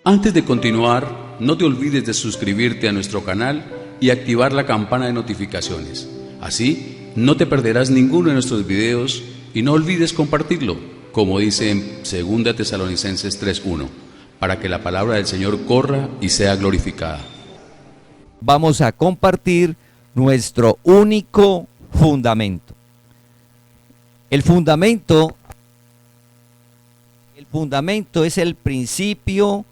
Antes de continuar, no te olvides de suscribirte a nuestro canal y activar la campana de notificaciones. Así, no te perderás ninguno de nuestros videos y no olvides compartirlo, como dice en 2 Tesalonicenses 3:1, para que la palabra del Señor corra y sea glorificada. Vamos a compartir nuestro único fundamento. El fundamento es el principio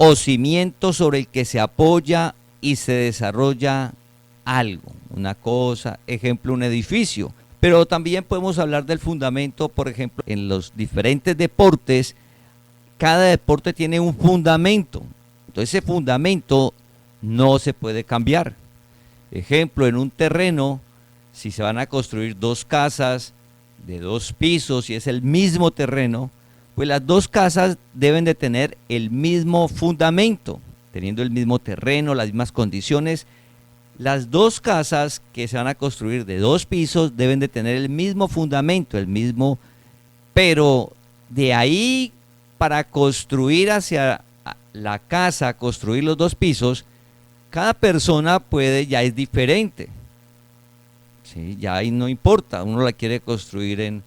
o cimiento sobre el que se apoya y se desarrolla algo, una cosa, ejemplo, un edificio. Pero también podemos hablar del fundamento, por ejemplo, en los diferentes deportes. Cada deporte tiene un fundamento. Entonces ese fundamento no se puede cambiar. Ejemplo, en un terreno, si se van a construir 2 casas de 2 pisos y es el mismo terreno, pues las 2 casas deben de tener el mismo fundamento, teniendo el mismo terreno, las mismas condiciones. Las 2 casas que se van a construir de 2 pisos deben de tener el mismo fundamento, pero de ahí para construir hacia la casa, construir los 2 pisos, cada persona ya es diferente. ¿Sí? Ya ahí no importa, uno la quiere construir en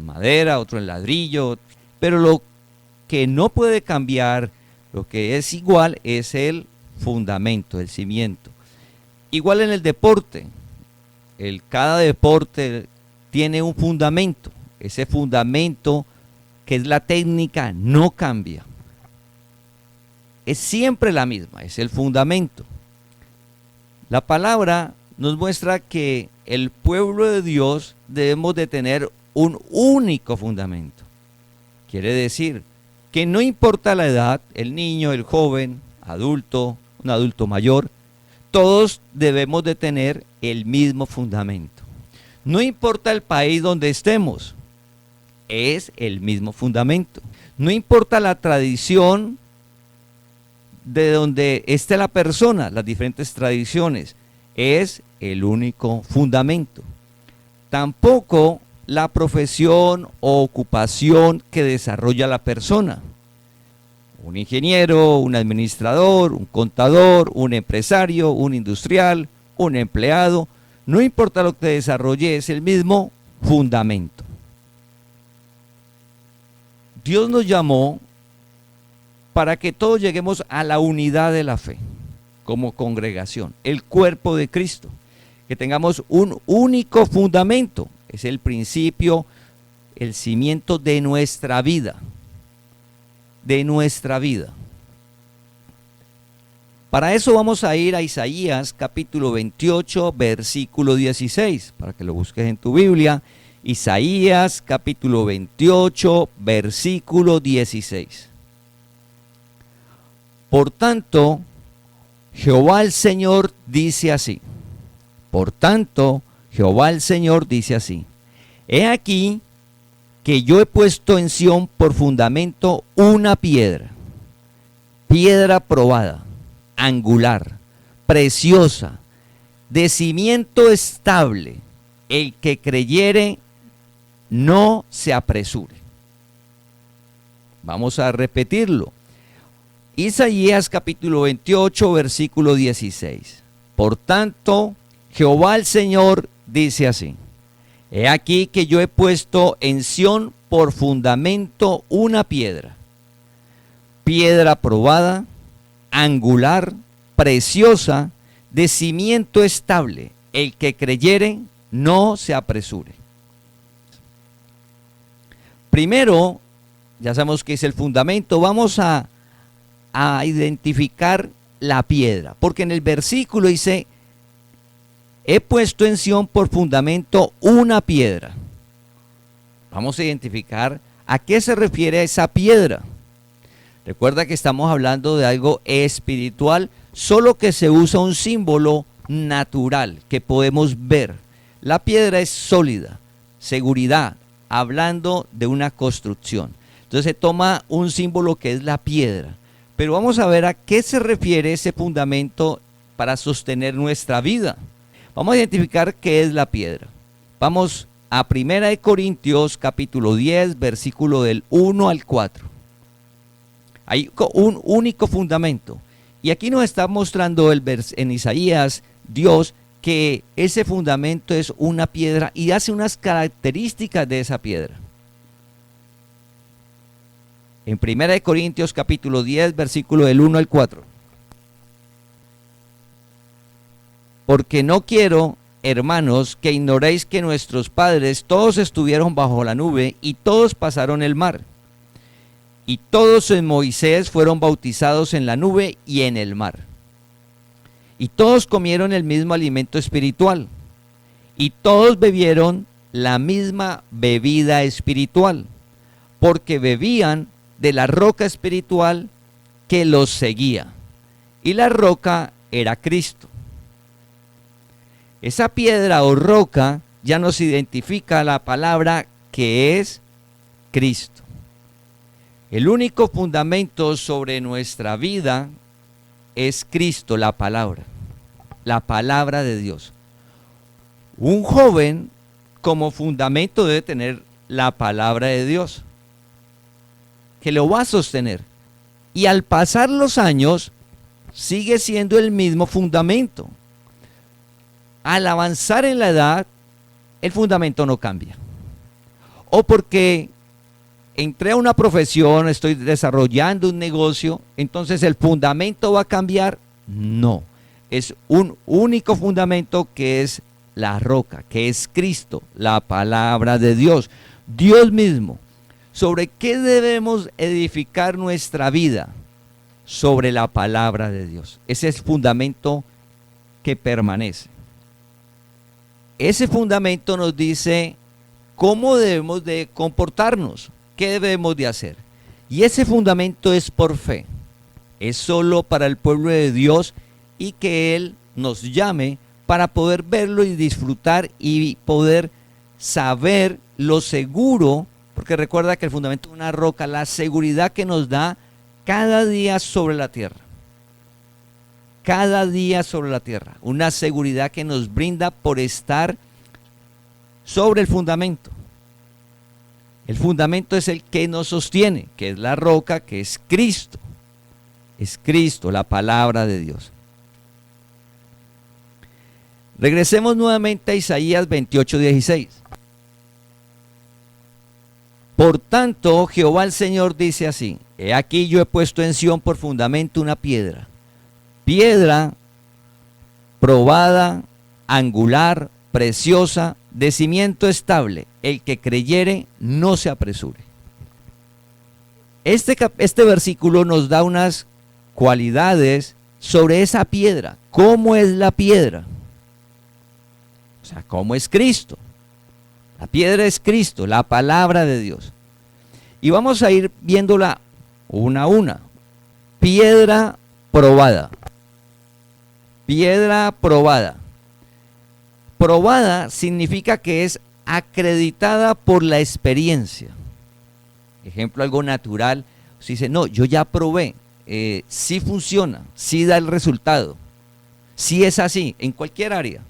madera, otro en ladrillo, pero lo que no puede cambiar, lo que es igual, es el fundamento, el cimiento. Igual en el deporte, cada deporte tiene un fundamento. Ese fundamento, que es la técnica, no cambia. Es siempre la misma, es el fundamento. La palabra nos muestra que el pueblo de Dios debemos de tener un único fundamento. Quiere decir que no importa la edad, el niño, el joven, adulto, un adulto mayor, todos debemos de tener el mismo fundamento. No importa el país donde estemos, es el mismo fundamento. No importa la tradición de donde esté la persona, las diferentes tradiciones, es el único fundamento. Tampoco la profesión o ocupación que desarrolla la persona. Un ingeniero, un administrador, un contador, un empresario, un industrial, un empleado, no importa lo que desarrolle, es el mismo fundamento. Dios nos llamó para que todos lleguemos a la unidad de la fe, como congregación, el cuerpo de Cristo, que tengamos un único fundamento, es el principio, el cimiento de nuestra vida, Para eso vamos a ir a Isaías capítulo 28, versículo 16, para que lo busques en tu Biblia. Isaías capítulo 28, versículo 16. Por tanto, Jehová el Señor dice así. He aquí que yo he puesto en Sión por fundamento una piedra probada, angular, preciosa, de cimiento estable. El que creyere no se apresure. Vamos a repetirlo. Isaías capítulo 28, versículo 16. Por tanto, Jehová el Señor dice así. He aquí que yo he puesto en Sión por fundamento una piedra probada, angular, preciosa, de cimiento estable. El que creyere no se apresure. Primero, ya sabemos que es el fundamento, vamos a identificar la piedra, porque en el versículo dice, he puesto en Sión por fundamento una piedra. Vamos a identificar a qué se refiere esa piedra. Recuerda que estamos hablando de algo espiritual, solo que se usa un símbolo natural que podemos ver. La piedra es sólida, seguridad, hablando de una construcción. Entonces se toma un símbolo que es la piedra. Pero vamos a ver a qué se refiere ese fundamento para sostener nuestra vida. Vamos a identificar qué es la piedra. Vamos a 1 Corintios capítulo 10, versículo del 1 al 4. Hay un único fundamento. Y aquí nos está mostrando en Isaías, Dios, que ese fundamento es una piedra y hace unas características de esa piedra. En 1 Corintios capítulo 10, versículo del 1 al 4. Porque no quiero, hermanos, que ignoréis que nuestros padres todos estuvieron bajo la nube y todos pasaron el mar. Y todos en Moisés fueron bautizados en la nube y en el mar. Y todos comieron el mismo alimento espiritual. Y todos bebieron la misma bebida espiritual, porque bebían de la roca espiritual que los seguía. Y la roca era Cristo. Esa piedra o roca ya nos identifica la palabra que es Cristo. El único fundamento sobre nuestra vida es Cristo, la palabra de Dios. Un joven como fundamento debe tener la palabra de Dios, que lo va a sostener. Y al pasar los años, sigue siendo el mismo fundamento. Al avanzar en la edad, el fundamento no cambia. O porque entré a una profesión, estoy desarrollando un negocio, entonces el fundamento va a cambiar. No, es un único fundamento que es la roca, que es Cristo, la palabra de Dios, Dios mismo. ¿Sobre qué debemos edificar nuestra vida? Sobre la palabra de Dios. Ese es el fundamento que permanece. Ese fundamento nos dice cómo debemos de comportarnos, qué debemos de hacer. Y ese fundamento es por fe. Es solo para el pueblo de Dios y que Él nos llame para poder verlo y disfrutar y poder saber lo seguro, porque recuerda que el fundamento es una roca, la seguridad que nos da cada día sobre la tierra. Cada día sobre la tierra, una seguridad que nos brinda por estar sobre el fundamento. El fundamento es el que nos sostiene, que es la roca, que es Cristo. Es Cristo, la palabra de Dios. Regresemos nuevamente a Isaías 28:16. Por tanto, Jehová el Señor dice así: he aquí yo he puesto en Sión por fundamento una piedra probada, angular, preciosa, de cimiento estable. El que creyere no se apresure. Este versículo nos da unas cualidades sobre esa piedra. ¿Cómo es la piedra? O sea, ¿cómo es Cristo? La piedra es Cristo, la palabra de Dios. Y vamos a ir viéndola una a una. Piedra probada. Piedra probada. Probada significa que es acreditada por la experiencia. Ejemplo, algo natural. Se dice, no, yo ya probé. Sí funciona, sí da el resultado. Sí es así, en cualquier área.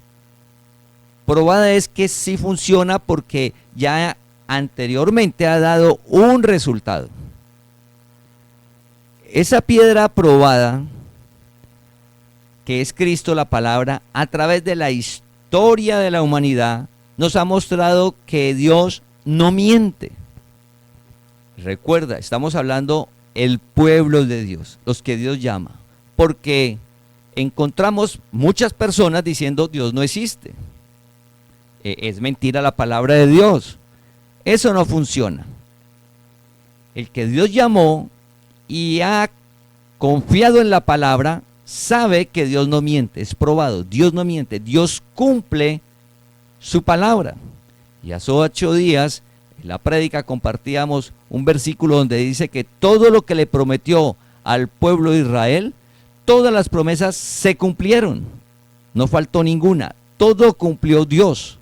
Probada es que sí funciona porque ya anteriormente ha dado un resultado. Esa piedra probada, que es Cristo, la palabra, a través de la historia de la humanidad, nos ha mostrado que Dios no miente. Recuerda, estamos hablando el pueblo de Dios, los que Dios llama, porque encontramos muchas personas diciendo Dios no existe. Es mentira la palabra de Dios. Eso no funciona. El que Dios llamó y ha confiado en la palabra, sabe que Dios no miente, es probado. Dios no miente, Dios cumple su palabra. Y hace 8 días, en la prédica compartíamos un versículo donde dice que todo lo que le prometió al pueblo de Israel, todas las promesas se cumplieron. No faltó ninguna, todo cumplió Dios.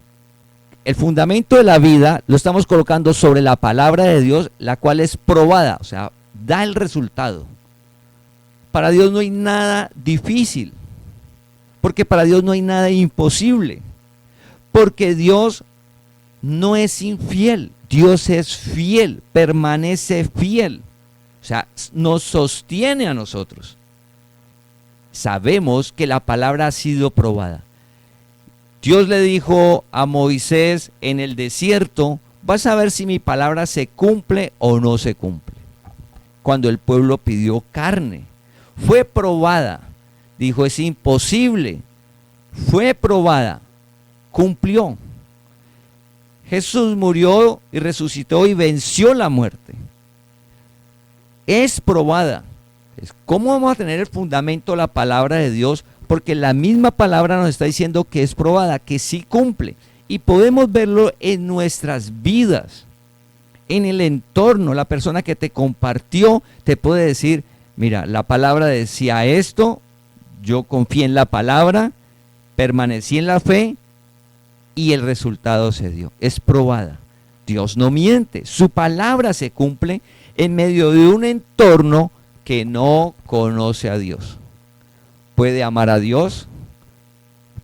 El fundamento de la vida lo estamos colocando sobre la palabra de Dios, la cual es probada, o sea, da el resultado. Para Dios no hay nada difícil, porque para Dios no hay nada imposible, porque Dios no es infiel, Dios es fiel, permanece fiel. O sea, nos sostiene a nosotros. Sabemos que la palabra ha sido probada. Dios le dijo a Moisés en el desierto, vas a ver si mi palabra se cumple o no se cumple. Cuando el pueblo pidió carne, fue probada. Dijo, es imposible. Fue probada. Cumplió. Jesús murió y resucitó y venció la muerte. Es probada. ¿Cómo vamos a tener el fundamento de la palabra de Dios? Porque la misma palabra nos está diciendo que es probada, que sí cumple. Y podemos verlo en nuestras vidas, en el entorno. La persona que te compartió te puede decir, mira, la palabra decía esto, yo confié en la palabra, permanecí en la fe y el resultado se dio. Es probada. Dios no miente, su palabra se cumple en medio de un entorno que no conoce a Dios. Puede amar a Dios,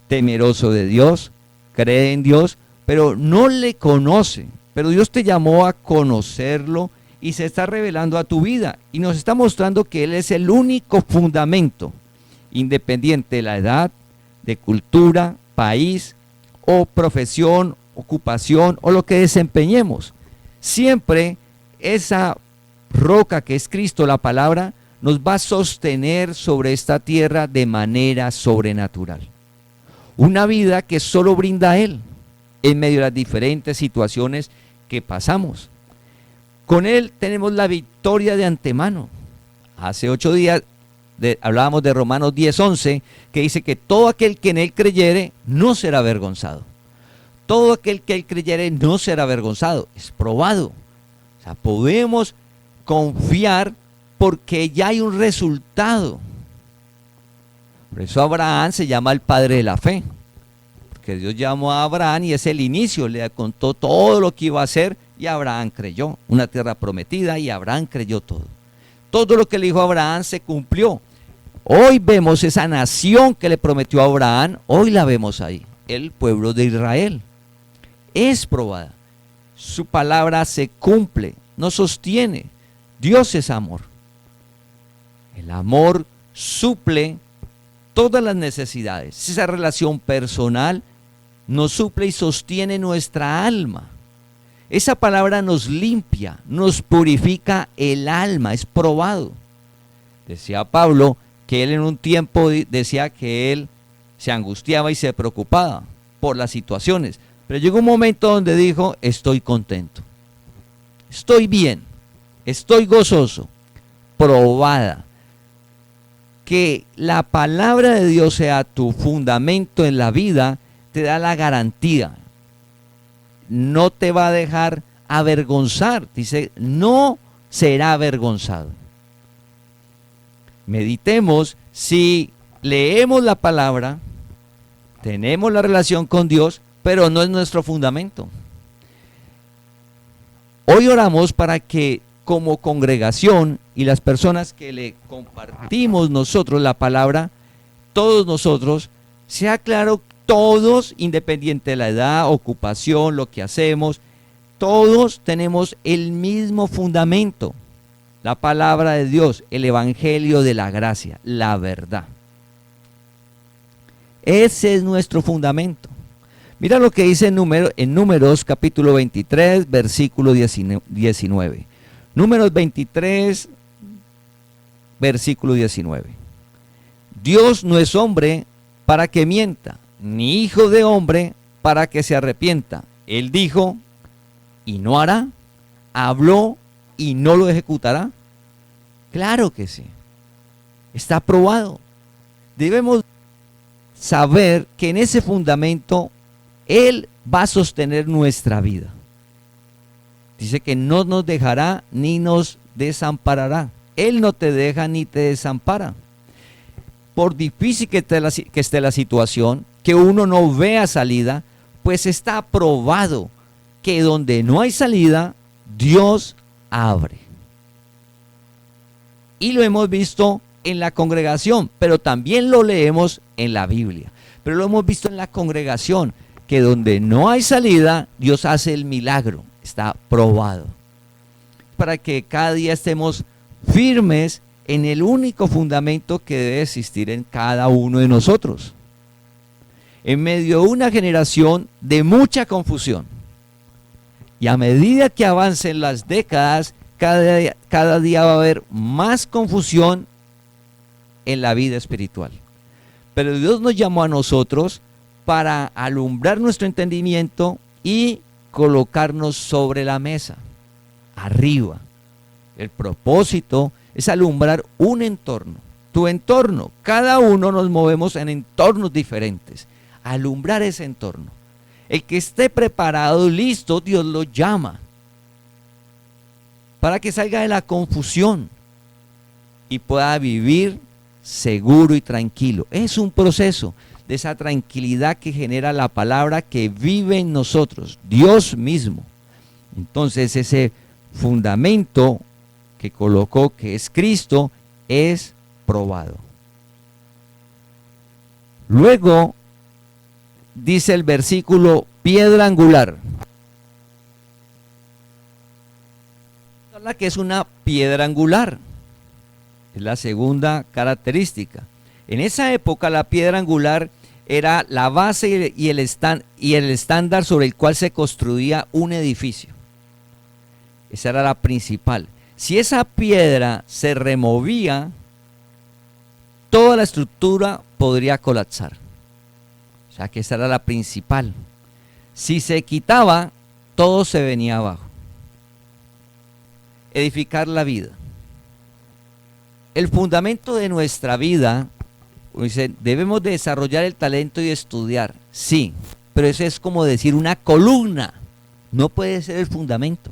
temeroso de Dios, cree en Dios, pero no le conoce. Pero Dios te llamó a conocerlo y se está revelando a tu vida y nos está mostrando que Él es el único fundamento, independiente de la edad, de cultura, país o profesión, ocupación o lo que desempeñemos. Siempre esa roca que es Cristo, la palabra, nos va a sostener sobre esta tierra de manera sobrenatural. Una vida que solo brinda Él en medio de las diferentes situaciones que pasamos. Con Él tenemos la victoria de antemano. Hace 8 días hablábamos de Romanos 10:11, que dice que todo aquel que en Él creyere no será avergonzado. Todo aquel que Él creyere no será avergonzado. Es probado. O sea, podemos confiar porque ya hay un resultado. Por eso Abraham se llama el padre de la fe, porque Dios llamó a Abraham y es el inicio, le contó todo lo que iba a hacer y Abraham creyó, una tierra prometida y Abraham creyó todo. Todo lo que le dijo a Abraham se cumplió. Hoy vemos esa nación que le prometió a Abraham, hoy la vemos ahí, el pueblo de Israel. Es probada, su palabra se cumple, nos sostiene. Dios es amor. El amor suple todas las necesidades. Esa relación personal nos suple y sostiene nuestra alma. Esa palabra nos limpia, nos purifica el alma, es probado. Decía Pablo que él en un tiempo decía que él se angustiaba y se preocupaba por las situaciones, pero llegó un momento donde dijo, estoy contento, estoy bien, estoy gozoso, probada. Que la palabra de Dios sea tu fundamento en la vida, te da la garantía. No te va a dejar avergonzar. Dice, no será avergonzado. Meditemos, si leemos la palabra, tenemos la relación con Dios, pero no es nuestro fundamento. Hoy oramos para que como congregación y las personas que le compartimos nosotros la palabra, todos nosotros, sea claro, todos, independiente de la edad, ocupación, lo que hacemos, todos tenemos el mismo fundamento, la palabra de Dios, el evangelio de la gracia, la verdad. Ese es nuestro fundamento. Mira lo que dice en Números capítulo 23, versículo 19. Números 23, versículo 19. Dios no es hombre para que mienta, ni hijo de hombre para que se arrepienta. Él dijo y no hará, habló y no lo ejecutará. Claro que sí, está probado. Debemos saber que en ese fundamento Él va a sostener nuestra vida. Dice que no nos dejará ni nos desamparará. Él no te deja ni te desampara. Por difícil que esté la situación, que uno no vea salida, pues está probado que donde no hay salida, Dios abre. Y lo hemos visto en la congregación, pero también lo leemos en la Biblia. Pero lo hemos visto en la congregación, que donde no hay salida, Dios hace el milagro. Está probado. Para que cada día estemos firmes en el único fundamento que debe existir en cada uno de nosotros. En medio de una generación de mucha confusión. Y a medida que avancen las décadas, cada día va a haber más confusión en la vida espiritual. Pero Dios nos llamó a nosotros para alumbrar nuestro entendimiento y colocarnos sobre la mesa, arriba. El propósito es alumbrar un entorno, tu entorno. Cada uno nos movemos en entornos diferentes. Alumbrar ese entorno. El que esté preparado, listo, Dios lo llama para que salga de la confusión y pueda vivir seguro y tranquilo. Es un proceso de esa tranquilidad que genera la palabra que vive en nosotros, Dios mismo. Entonces ese fundamento que colocó, que es Cristo, es probado. Luego dice el versículo, piedra angular. La que es una piedra angular. Es la segunda característica. En esa época la piedra angular era la base y el estándar sobre el cual se construía un edificio. Esa era la principal. Si esa piedra se removía, toda la estructura podría colapsar. O sea que esa era la principal. Si se quitaba, todo se venía abajo. Edificar la vida. El fundamento de nuestra vida, dice, debemos de desarrollar el talento y estudiar. Sí, pero eso es como decir una columna. No puede ser el fundamento.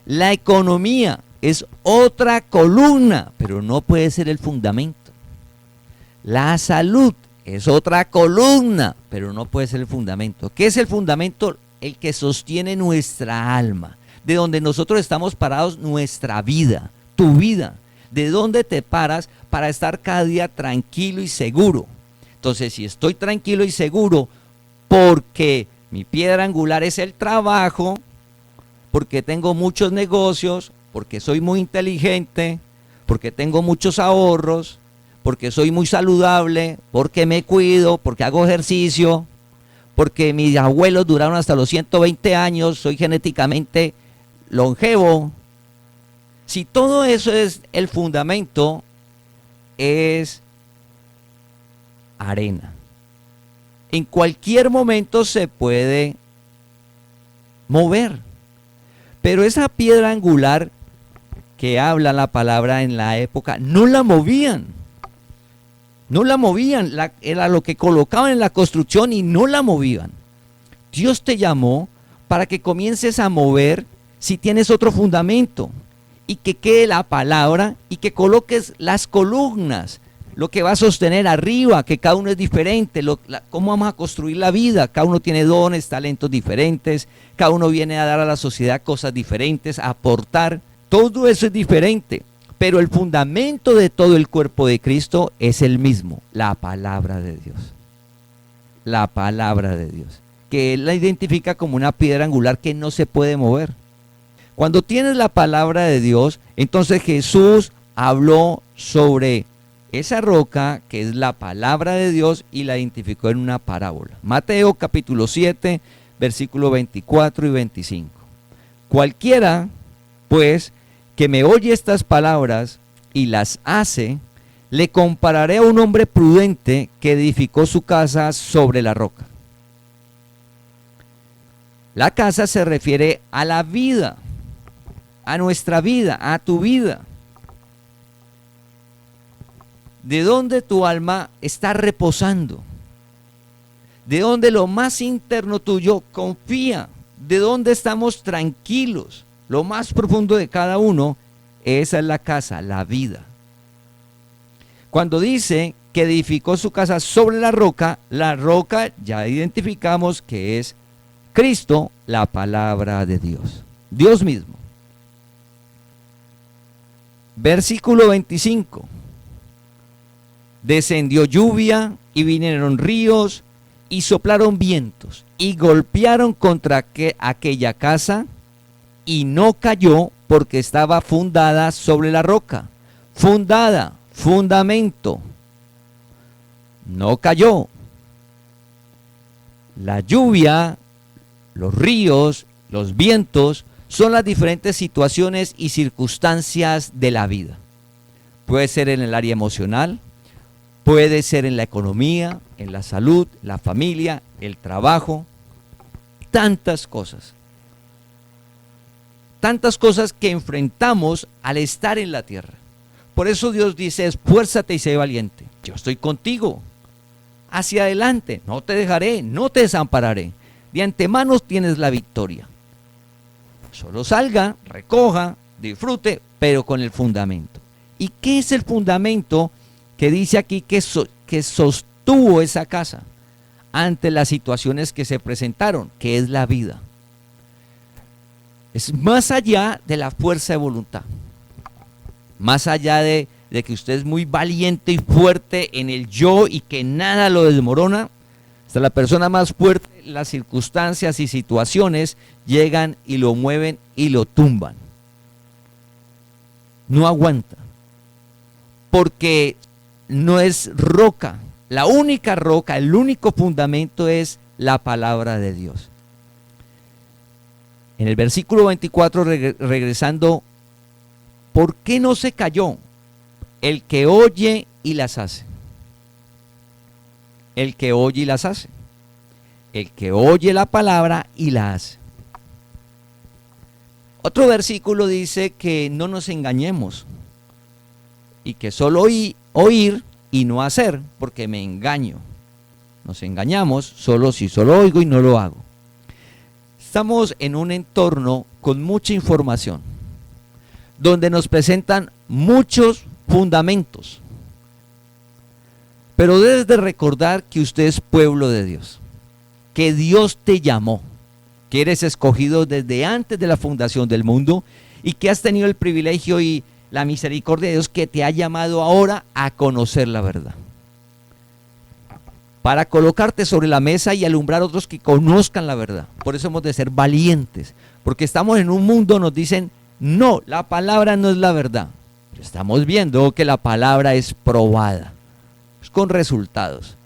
La economía es otra columna, pero no puede ser el fundamento. La salud es otra columna, pero no puede ser el fundamento. ¿Qué es el fundamento? El que sostiene nuestra alma, de donde nosotros estamos parados, nuestra vida, tu vida. ¿De dónde te paras para estar cada día tranquilo y seguro? Entonces, si estoy tranquilo y seguro porque mi piedra angular es el trabajo, porque tengo muchos negocios, porque soy muy inteligente, porque tengo muchos ahorros, porque soy muy saludable, porque me cuido, porque hago ejercicio, porque mis abuelos duraron hasta los 120 años, soy genéticamente longevo. Si todo eso es el fundamento, es arena. En cualquier momento se puede mover. Pero esa piedra angular que habla la palabra en la época, no la movían. No la movían, era lo que colocaban en la construcción y no la movían. Dios te llamó para que comiences a mover si tienes otro fundamento y que quede la palabra y que coloques las columnas, lo que va a sostener arriba, que cada uno es diferente, cómo vamos a construir la vida. Cada uno tiene dones, talentos diferentes, cada uno viene a dar a la sociedad cosas diferentes, a aportar. Todo eso es diferente, pero el fundamento de todo el cuerpo de Cristo es el mismo, la palabra de Dios. La palabra de Dios, que Él la identifica como una piedra angular que no se puede mover. Cuando tienes la palabra de Dios, entonces Jesús habló sobre esa roca que es la palabra de Dios y la identificó en una parábola. Mateo capítulo 7, versículos 24 y 25. Cualquiera, pues, que me oye estas palabras y las hace, le compararé a un hombre prudente que edificó su casa sobre la roca. La casa se refiere a la vida, a nuestra vida, a tu vida. De dónde tu alma está reposando, de dónde lo más interno tuyo confía, de dónde estamos tranquilos, lo más profundo de cada uno, esa es la casa, la vida. Cuando dice que edificó su casa sobre la roca ya identificamos que es Cristo, la palabra de Dios, Dios mismo. Versículo 25. Descendió lluvia y vinieron ríos y soplaron vientos y golpearon contra aquella casa y no cayó porque estaba fundada sobre la roca. Fundada, fundamento. No cayó. La lluvia, los ríos, los vientos son las diferentes situaciones y circunstancias de la vida. Puede ser en el área emocional, puede ser en la economía, en la salud, la familia, el trabajo, tantas cosas. Tantas cosas que enfrentamos al estar en la tierra. Por eso Dios dice, esfuérzate y sé valiente. Yo estoy contigo. Hacia adelante, no te dejaré, no te desampararé. De antemano tienes la victoria. Solo salga, recoja, disfrute, pero con el fundamento. ¿Y qué es el fundamento que dice aquí que sostuvo esa casa ante las situaciones que se presentaron? Que es la vida. Es más allá de la fuerza de voluntad. Más allá de que usted es muy valiente y fuerte en el yo y que nada lo desmorona. Hasta la persona más fuerte, las circunstancias y situaciones llegan y lo mueven y lo tumban. No aguanta. Porque no es roca. La única roca, el único fundamento es la palabra de Dios. En el versículo 24, regresando, ¿por qué no se cayó? El que oye y las hace. El que oye y las hace. El que oye la palabra y la hace. Otro versículo dice que no nos engañemos y que solo oír y no hacer, porque me engaño. Nos engañamos solo si solo oigo y no lo hago. Estamos en un entorno con mucha información, donde nos presentan muchos fundamentos. Pero debes de recordar que usted es pueblo de Dios, que Dios te llamó, que eres escogido desde antes de la fundación del mundo y que has tenido el privilegio y la misericordia de Dios que te ha llamado ahora a conocer la verdad. Para colocarte sobre la mesa y alumbrar a otros que conozcan la verdad. Por eso hemos de ser valientes, porque estamos en un mundo, nos dicen, no, la palabra no es la verdad. Pero estamos viendo que la palabra es probada, es con resultados.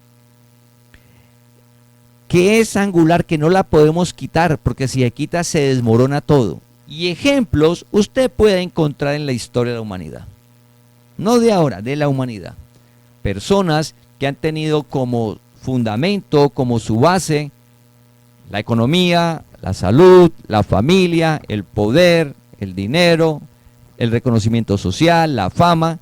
Que es angular, que no la podemos quitar, porque si se quita se desmorona todo. Y ejemplos usted puede encontrar en la historia de la humanidad. No de ahora, de la humanidad. Personas que han tenido como fundamento, como su base, la economía, la salud, la familia, el poder, el dinero, el reconocimiento social, la fama.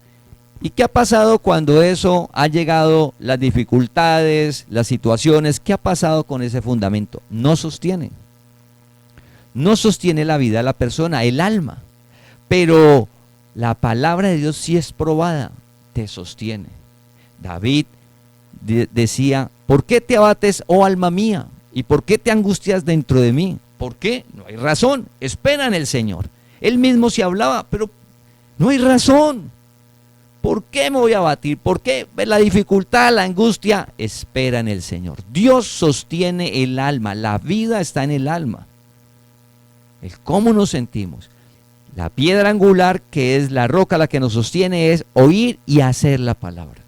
¿Y qué ha pasado cuando eso ha llegado, las dificultades, las situaciones? ¿Qué ha pasado con ese fundamento? No sostiene. No sostiene la vida de la persona, el alma. Pero la palabra de Dios sí es probada, te sostiene. David decía, ¿por qué te abates, oh alma mía? ¿Y por qué te angustias dentro de mí? ¿Por qué? No hay razón, espera en el Señor. Él mismo se hablaba, pero no hay razón. ¿Por qué me voy a abatir? ¿Por qué la dificultad, la angustia? Espera en el Señor. Dios sostiene el alma, la vida está en el alma. El cómo nos sentimos. La piedra angular, que es la roca la que nos sostiene, es oír y hacer la palabra.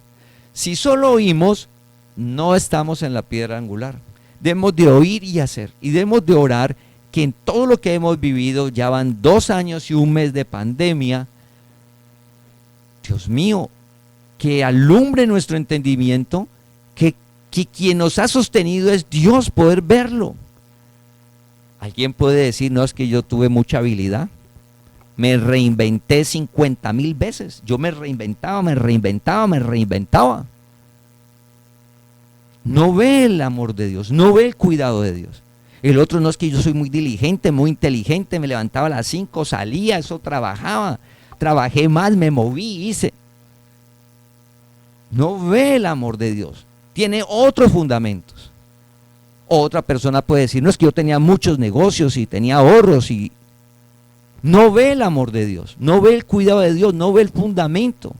Si solo oímos, no estamos en la piedra angular. Debemos de oír y hacer. Y debemos de orar que en todo lo que hemos vivido, ya van 2 años y 1 mes de pandemia, Dios mío, que alumbre nuestro entendimiento, que quien nos ha sostenido es Dios, poder verlo. Alguien puede decir, no, es que yo tuve mucha habilidad. Me reinventé 50,000 veces. Yo me reinventaba. No ve el amor de Dios, no ve el cuidado de Dios. El otro, no, es que yo soy muy diligente, muy inteligente, me levantaba a las 5, salía, eso trabajaba, trabajé más, me moví, hice. No ve el amor de Dios, tiene otros fundamentos. Otra persona puede decir, no, es que yo tenía muchos negocios y tenía ahorros y no ve el amor de Dios, no ve el cuidado de Dios, no ve el fundamento.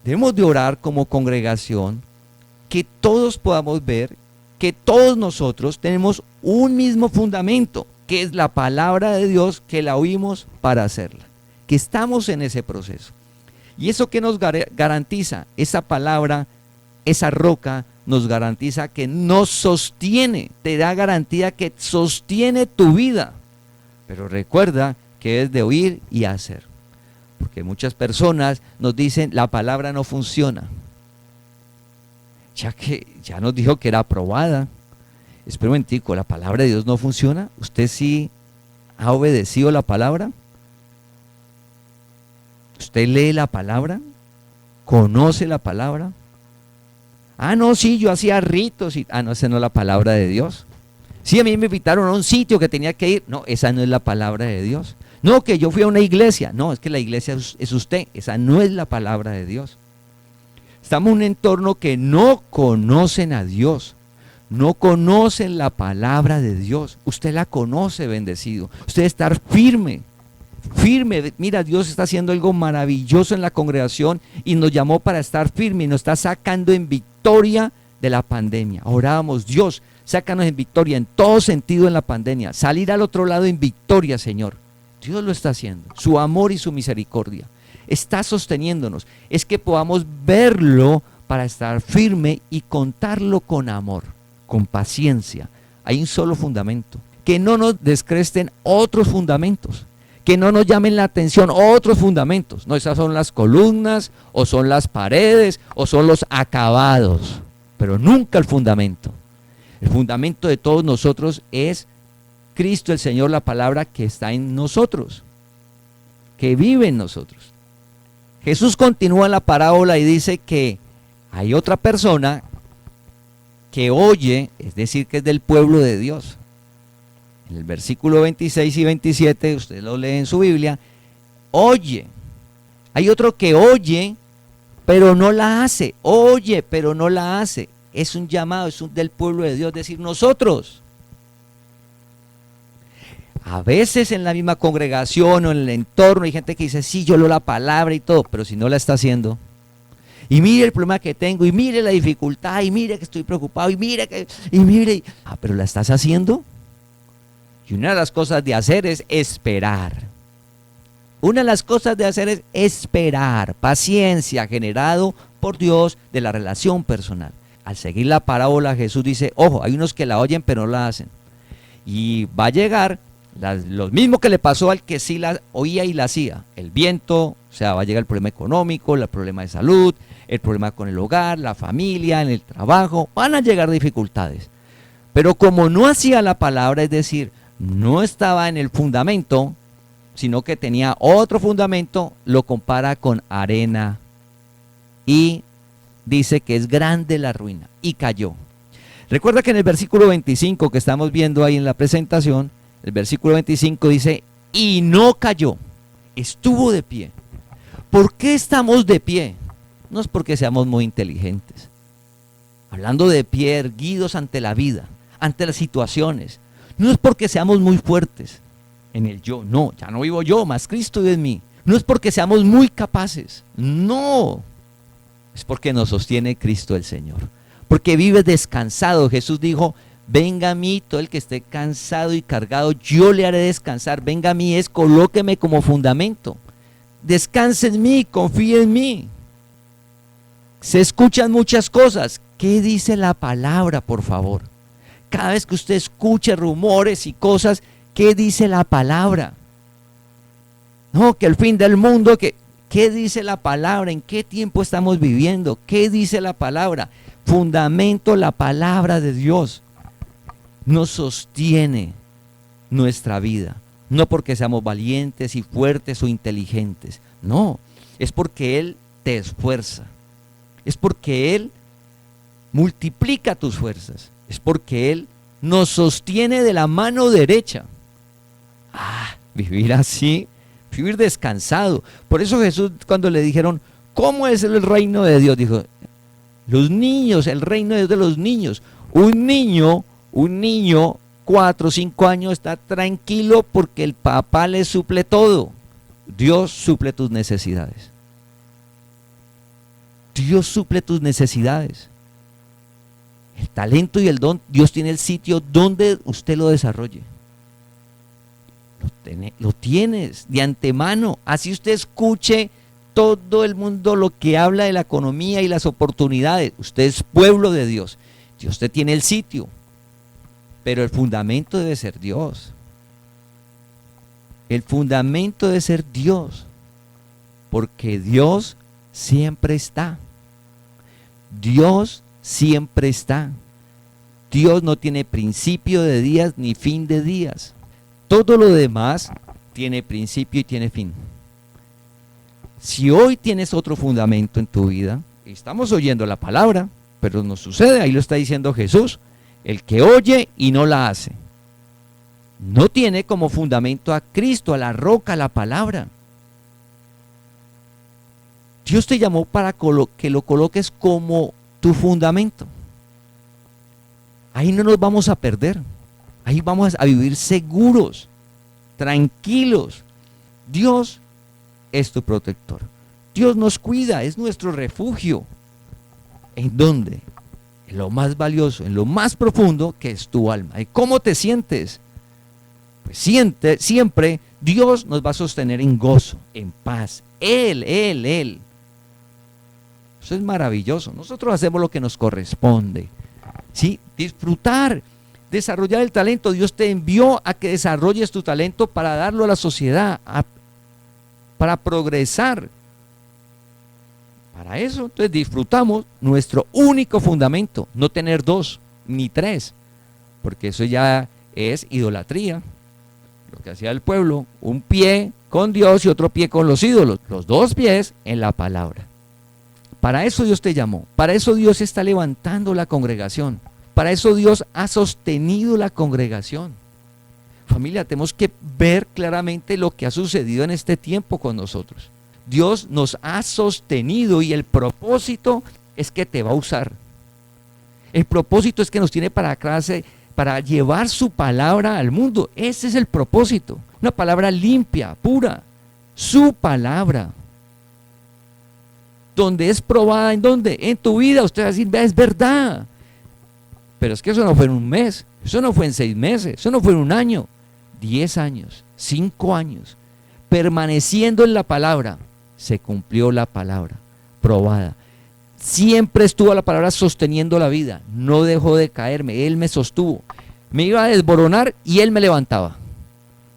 Debemos de orar como congregación que todos podamos ver que todos nosotros tenemos un mismo fundamento que es la palabra de Dios, que la oímos para hacerla, que estamos en ese proceso. ¿Y eso qué nos garantiza? Esa palabra, esa roca, nos garantiza que nos sostiene, te da garantía que sostiene tu vida. Pero recuerda que es de oír y hacer. Porque muchas personas nos dicen, la palabra no funciona. Ya que ya nos dijo que era aprobada. Espera un momentico, ¿la palabra de Dios no funciona? ¿Usted sí ha obedecido la palabra? ¿Usted lee la palabra? ¿Conoce la palabra? Ah, no, sí, yo hacía ritos. No, esa no es la palabra de Dios. Sí, a mí me invitaron a un sitio que tenía que ir. No, esa no es la palabra de Dios. No, que yo fui a una iglesia. No, es que la iglesia es usted. Esa no es la palabra de Dios. Estamos en un entorno que no conocen a Dios. No conocen la palabra de Dios. Usted la conoce, bendecido. Usted debe estar firme. Firme, mira, Dios está haciendo algo maravilloso en la congregación y nos llamó para estar firme y nos está sacando en victoria de la pandemia. Orábamos, Dios, sácanos en victoria en todo sentido en la pandemia, salir al otro lado en victoria, Señor. Dios lo está haciendo, su amor y su misericordia está sosteniéndonos, es que podamos verlo para estar firme y contarlo con amor, con paciencia. Hay un solo fundamento, que no nos descresten otros fundamentos, que no nos llamen la atención otros fundamentos. No, esas son las columnas, o son las paredes, o son los acabados, pero nunca el fundamento. El fundamento de todos nosotros es Cristo el Señor, la palabra que está en nosotros, que vive en nosotros. Jesús continúa la parábola y dice que hay otra persona que oye, es decir, que es del pueblo de Dios. En el versículo 26 y 27, usted lo lee en su Biblia, oye. Hay otro que oye, pero no la hace. Oye, pero no la hace. Es un llamado, del pueblo de Dios, es decir, nosotros. A veces en la misma congregación o en el entorno hay gente que dice, sí, yo leo la palabra y todo, pero si no la está haciendo. Y mire el problema que tengo, y mire la dificultad, y mire que estoy preocupado, y mire que, y mire. Pero ¿la estás haciendo? Y una de las cosas de hacer es esperar. Una de las cosas de hacer es esperar, paciencia generado por Dios de la relación personal. Al seguir la parábola, Jesús dice, ojo, hay unos que la oyen pero no la hacen. Y va a llegar lo mismo que le pasó al que sí la oía y la hacía. El viento, o sea, va a llegar el problema económico, el problema de salud, el problema con el hogar, la familia, en el trabajo. Van a llegar dificultades. Pero como no hacía la palabra, es decir, no estaba en el fundamento, sino que tenía otro fundamento, lo compara con arena y dice que es grande la ruina y cayó. Recuerda que en el versículo 25 que estamos viendo ahí en la presentación, el versículo 25 dice, y no cayó, estuvo de pie. ¿Por qué estamos de pie? No es porque seamos muy inteligentes. Hablando de pie, erguidos ante la vida, ante las situaciones. No es porque seamos muy fuertes en el yo, no, ya no vivo yo, más Cristo vive en mí. No es porque seamos muy capaces, no, es porque nos sostiene Cristo el Señor. Porque vive descansado. Jesús dijo, venga a mí todo el que esté cansado y cargado, yo le haré descansar. Venga a mí, colóqueme como fundamento. Descanse en mí, confíe en mí. Se escuchan muchas cosas. ¿Qué dice la palabra, por favor? Cada vez que usted escuche rumores y cosas, ¿qué dice la palabra? No, que el fin del mundo, ¿qué dice la palabra? ¿En qué tiempo estamos viviendo? ¿Qué dice la palabra? Fundamento, la palabra de Dios nos sostiene nuestra vida. No porque seamos valientes y fuertes o inteligentes. No, es porque Él te esfuerza. Es porque Él multiplica tus fuerzas. Es porque Él nos sostiene de la mano derecha. Vivir así, vivir descansado. Por eso Jesús, cuando le dijeron, ¿cómo es el reino de Dios? Dijo, los niños, el reino es de los niños. Un niño, 4 o 5 años, está tranquilo porque el papá le suple todo. Dios suple tus necesidades. Dios suple tus necesidades. El talento y el don, Dios tiene el sitio donde usted lo desarrolle. lo tienes de antemano. Así usted escuche todo el mundo lo que habla de la economía y las oportunidades. Usted es pueblo de Dios. Dios te tiene el sitio, pero el fundamento debe ser Dios. El fundamento debe ser Dios, porque Dios siempre está. Dios siempre está. Dios no tiene principio de días ni fin de días. Todo lo demás tiene principio y tiene fin. Si hoy tienes otro fundamento en tu vida, estamos oyendo la palabra, pero no sucede, ahí lo está diciendo Jesús, el que oye y no la hace, no tiene como fundamento a Cristo, a la roca, a la palabra. Dios te llamó para que lo coloques como tu fundamento. Ahí no nos vamos a perder, ahí vamos a vivir seguros, tranquilos. Dios es tu protector. Dios nos cuida, es nuestro refugio. ¿En dónde? En lo más valioso, en lo más profundo que es tu alma. ¿Y cómo te sientes? Pues siempre Dios nos va a sostener en gozo, en paz. Él. Eso es maravilloso. Nosotros hacemos lo que nos corresponde. ¿Sí? Disfrutar, desarrollar el talento. Dios te envió a que desarrolles tu talento para darlo a la sociedad, para progresar. Para eso, entonces disfrutamos nuestro único fundamento, no tener dos ni tres, porque eso ya es idolatría. Lo que hacía el pueblo, un pie con Dios y otro pie con los ídolos, los dos pies en la palabra. Para eso Dios te llamó, para eso Dios está levantando la congregación, para eso Dios ha sostenido la congregación. Familia, tenemos que ver claramente lo que ha sucedido en este tiempo con nosotros. Dios nos ha sostenido y el propósito es que te va a usar. El propósito es que nos tiene para llevar su palabra al mundo. Ese es el propósito. Una palabra limpia, pura. Su palabra. Donde es probada, ¿en dónde? En tu vida. Usted va a decir, es verdad. Pero es que eso no fue en un mes. Eso no fue en 6 meses. Eso no fue en un año. 10 años. 5 años. Permaneciendo en la palabra. Se cumplió la palabra, probada. Siempre estuvo la palabra sosteniendo la vida, no dejó de caerme, Él me sostuvo. Me iba a desboronar y Él me levantaba.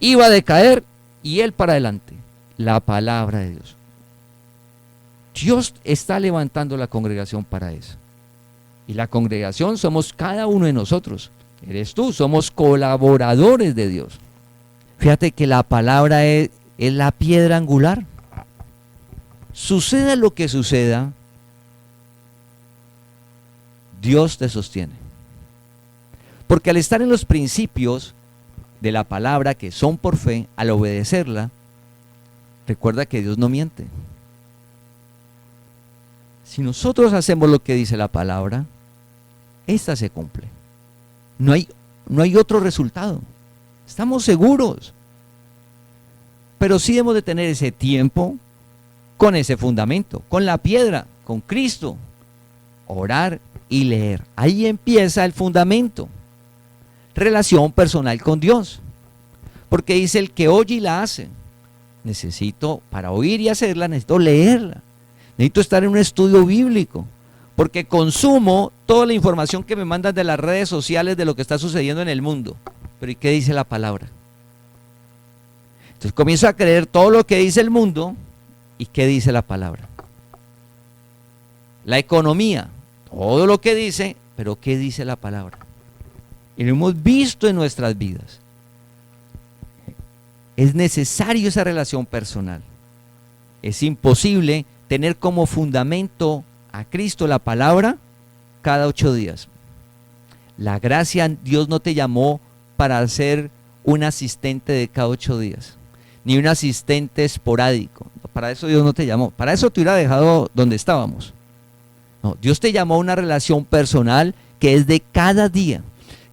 Iba a decaer y Él para adelante. La palabra de Dios. Dios está levantando la congregación para eso. Y la congregación somos cada uno de nosotros. Eres tú, somos colaboradores de Dios. Fíjate que la palabra es la piedra angular. Suceda lo que suceda, Dios te sostiene. Porque al estar en los principios de la palabra que son por fe, al obedecerla, recuerda que Dios no miente. Si nosotros hacemos lo que dice la palabra, esta se cumple. No hay otro resultado. Estamos seguros. Pero sí debemos de tener ese tiempo con ese fundamento, con la piedra, con Cristo, orar y leer. Ahí empieza el fundamento, relación personal con Dios, porque dice el que oye y la hace. Para oír y hacerla, necesito leerla, necesito estar en un estudio bíblico, porque consumo toda la información que me mandan de las redes sociales de lo que está sucediendo en el mundo. Pero ¿y qué dice la palabra? Entonces comienzo a creer todo lo que dice el mundo. ¿Y qué dice la palabra? La economía, todo lo que dice, pero ¿qué dice la palabra? Y lo hemos visto en nuestras vidas. Es necesario esa relación personal. Es imposible tener como fundamento a Cristo la palabra cada 8 días. La gracia, Dios no te llamó para ser un asistente de cada 8 días, ni un asistente esporádico. Para eso Dios no te llamó. Para eso te hubiera dejado donde estábamos. No, Dios te llamó a una relación personal que es de cada día.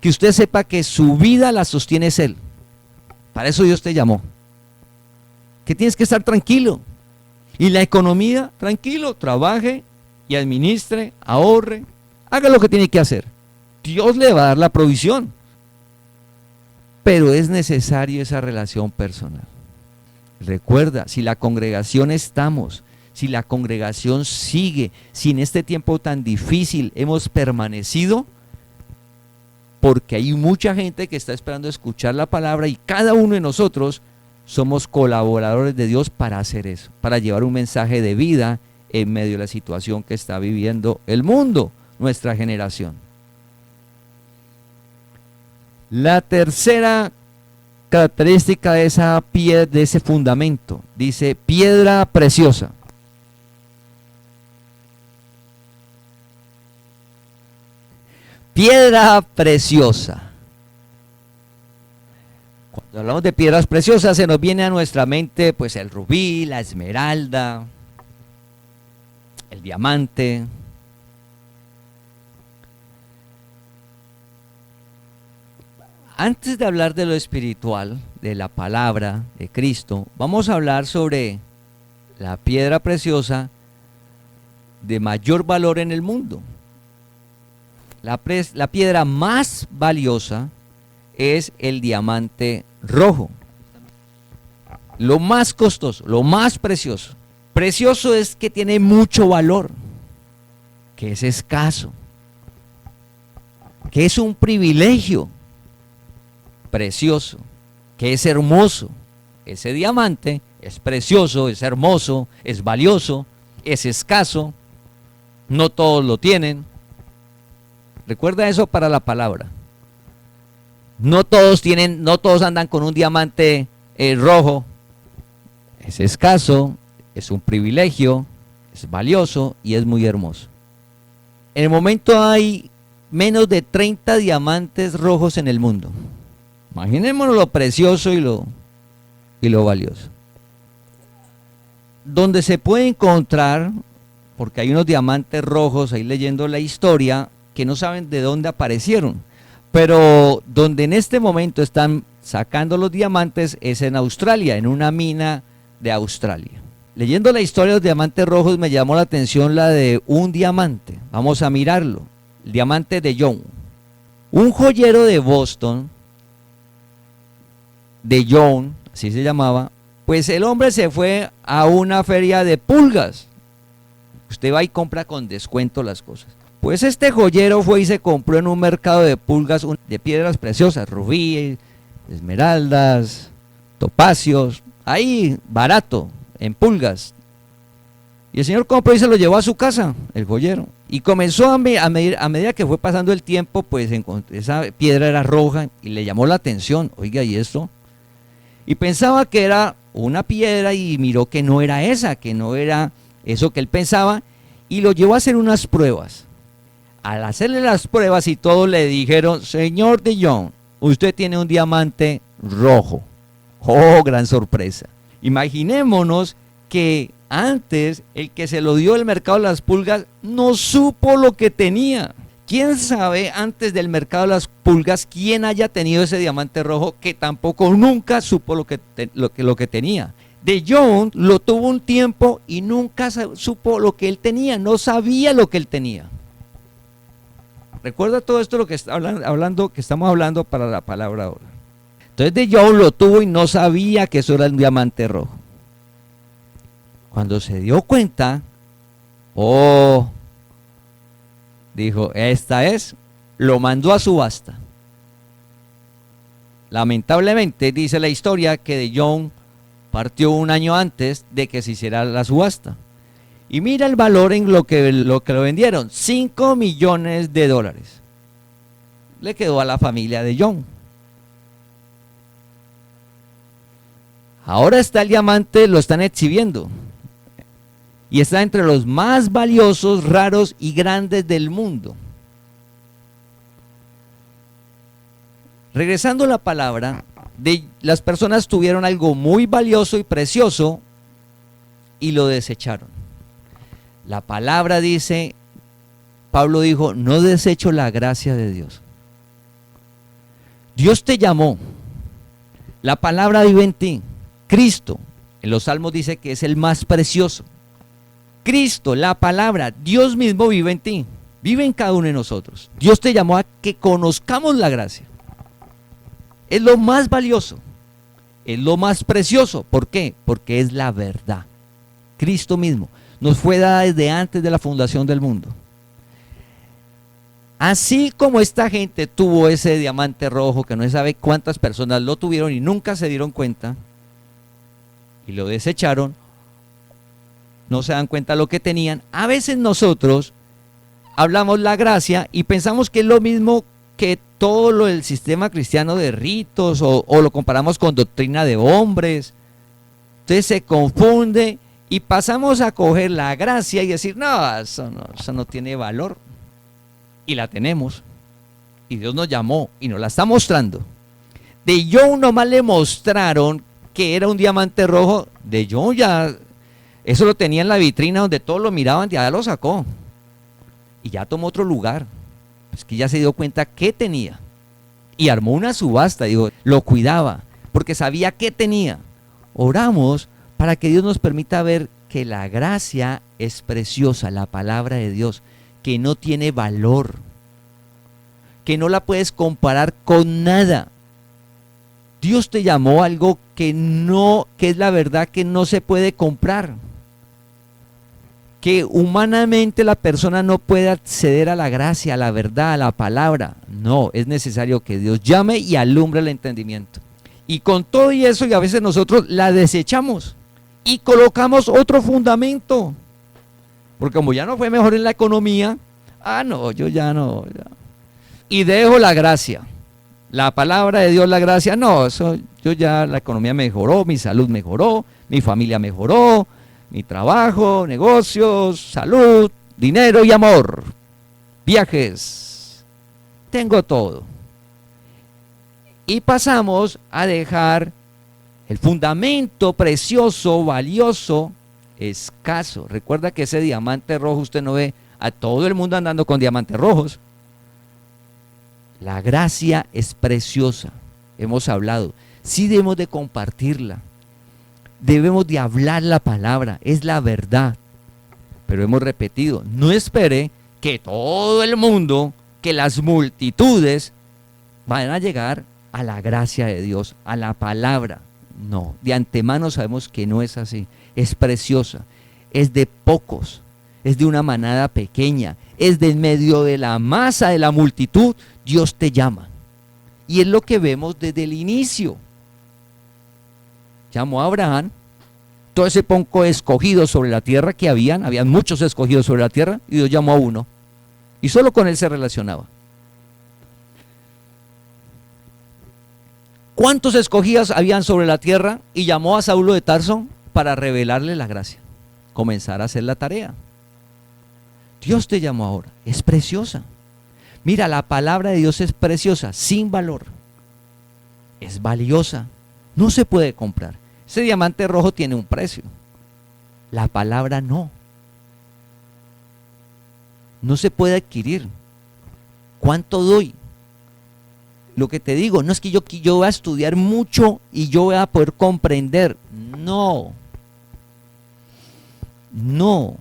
Que usted sepa que su vida la sostiene es Él. Para eso Dios te llamó. Que tienes que estar tranquilo. Y la economía, tranquilo, trabaje y administre, ahorre, haga lo que tiene que hacer. Dios le va a dar la provisión. pero es necesario esa relación personal. Recuerda, si la congregación estamos, si la congregación sigue, si en este tiempo tan difícil hemos permanecido, porque hay mucha gente que está esperando escuchar la palabra y cada uno de nosotros somos colaboradores de Dios para hacer eso, para llevar un mensaje de vida en medio de la situación que está viviendo el mundo, nuestra generación. La tercera característica de esa piedra, de ese fundamento, dice piedra preciosa. Piedra preciosa. Cuando hablamos de piedras preciosas se nos viene a nuestra mente pues el rubí, la esmeralda, el diamante. Antes de hablar de lo espiritual, de la palabra de Cristo, vamos a hablar sobre la piedra preciosa de mayor valor en el mundo. La piedra más valiosa es el diamante rojo. Lo más costoso, lo más precioso. Precioso es que tiene mucho valor, que es escaso, que es un privilegio. Precioso, que es hermoso. Ese diamante es precioso, es hermoso, es valioso, es escaso. No todos lo tienen. Recuerda eso para la palabra. No todos andan con un diamante rojo. Es escaso, es un privilegio, es valioso y es muy hermoso. En el momento hay menos de 30 diamantes rojos en el mundo. Imaginémonos lo precioso y lo valioso. Donde se puede encontrar, porque hay unos diamantes rojos, ahí leyendo la historia, que no saben de dónde aparecieron, pero donde en este momento están sacando los diamantes es en Australia, en una mina de Australia. Leyendo la historia de los diamantes rojos me llamó la atención la de un diamante. Vamos a mirarlo. El diamante de Young. Un joyero de Boston, de Young, así se llamaba, pues el hombre se fue a una feria de pulgas. Usted va y compra con descuento las cosas. Pues este joyero fue y se compró en un mercado de pulgas de piedras preciosas, rubíes, esmeraldas, topacios, ahí barato, en pulgas. Y el señor compró y se lo llevó a su casa, el joyero. Y comenzó a medida que fue pasando el tiempo, pues esa piedra era roja y le llamó la atención. Oiga, ¿y esto? Y pensaba que era una piedra y miró que no era esa, que no era eso que él pensaba, y lo llevó a hacer unas pruebas. Al hacerle las pruebas y todo le dijeron, señor de Young, usted tiene un diamante rojo. ¡Oh, gran sorpresa! Imaginémonos que antes el que se lo dio el mercado de las pulgas no supo lo que tenía. ¿Quién sabe antes del mercado de las pulgas quién haya tenido ese diamante rojo que tampoco nunca supo lo que tenía? De Young lo tuvo un tiempo y nunca supo lo que él tenía, no sabía lo que él tenía. Recuerda todo esto lo que estamos hablando para la palabra ahora. Entonces de Young lo tuvo y no sabía que eso era un diamante rojo. Cuando se dio cuenta, dijo, esta es, lo mandó a subasta. Lamentablemente dice la historia que de Young partió un año antes de que se hiciera la subasta. Y mira el valor en lo que lo vendieron, $5 millones. Le quedó a la familia de Young. Ahora está el diamante, lo están exhibiendo. Y está entre los más valiosos, raros y grandes del mundo. Regresando a la palabra, las personas tuvieron algo muy valioso y precioso y lo desecharon. La palabra dice, Pablo dijo, no desecho la gracia de Dios. Dios te llamó, la palabra vive en ti. Cristo, en los Salmos dice que es el más precioso. Cristo, la palabra, Dios mismo vive en ti, vive en cada uno de nosotros. Dios te llamó a que conozcamos la gracia. Es lo más valioso, es lo más precioso. ¿Por qué? Porque es la verdad. Cristo mismo nos fue dada desde antes de la fundación del mundo. Así como esta gente tuvo ese diamante rojo, que no se sabe cuántas personas lo tuvieron y nunca se dieron cuenta, y lo desecharon, no se dan cuenta de lo que tenían. A veces nosotros hablamos la gracia y pensamos que es lo mismo que todo lo del sistema cristiano de ritos, o lo comparamos con doctrina de hombres. Entonces se confunde y pasamos a coger la gracia y decir, no, eso no tiene valor. Y la tenemos. Y Dios nos llamó y nos la está mostrando. De John nomás le mostraron que era un diamante rojo. De John ya, eso lo tenía en la vitrina donde todos lo miraban, ya lo sacó. Y ya tomó otro lugar. Es que ya se dio cuenta qué tenía. Y armó una subasta, digo, lo cuidaba, porque sabía qué tenía. Oramos para que Dios nos permita ver que la gracia es preciosa, la palabra de Dios, que no tiene valor, que no la puedes comparar con nada. Dios te llamó a algo que es la verdad, que no se puede comprar, que humanamente la persona no puede acceder a la gracia, a la verdad, a la palabra. No, es necesario que Dios llame y alumbre el entendimiento. Y con todo y eso, y a veces nosotros la desechamos y colocamos otro fundamento. Porque como ya no fue mejor en la economía, no, yo ya no. Ya. Y dejo la gracia. La palabra de Dios, la gracia, no, eso yo ya, la economía mejoró, mi salud mejoró, mi familia mejoró, mi trabajo, negocios, salud, dinero y amor, viajes, tengo todo. Y pasamos a dejar el fundamento precioso, valioso, escaso. Recuerda que ese diamante rojo, usted no ve a todo el mundo andando con diamantes rojos. La gracia es preciosa, hemos hablado. Sí debemos de compartirla, debemos de hablar la palabra, es la verdad. Pero hemos repetido, no espere que todo el mundo, que las multitudes van a llegar a la gracia de Dios, a la palabra. No, de antemano sabemos que no es así. Es preciosa, es de pocos, es de una manada pequeña, es de en medio de la masa de la multitud. Dios te llama. Y es lo que vemos desde el inicio. Llamó a Abraham, todo ese poco escogido sobre la tierra que habían muchos escogidos sobre la tierra, y Dios llamó a uno. Y solo con él se relacionaba. ¿Cuántos escogidos habían sobre la tierra? Y llamó a Saulo de Tarso para revelarle la gracia, comenzar a hacer la tarea. Dios te llamó ahora, es preciosa. Mira, la palabra de Dios es preciosa, sin valor. Es valiosa, no se puede comprar. Ese diamante rojo tiene un precio, la palabra no. No se puede adquirir. ¿Cuánto doy? Lo que te digo, no es que yo voy a estudiar mucho y yo voy a poder comprender. No. No.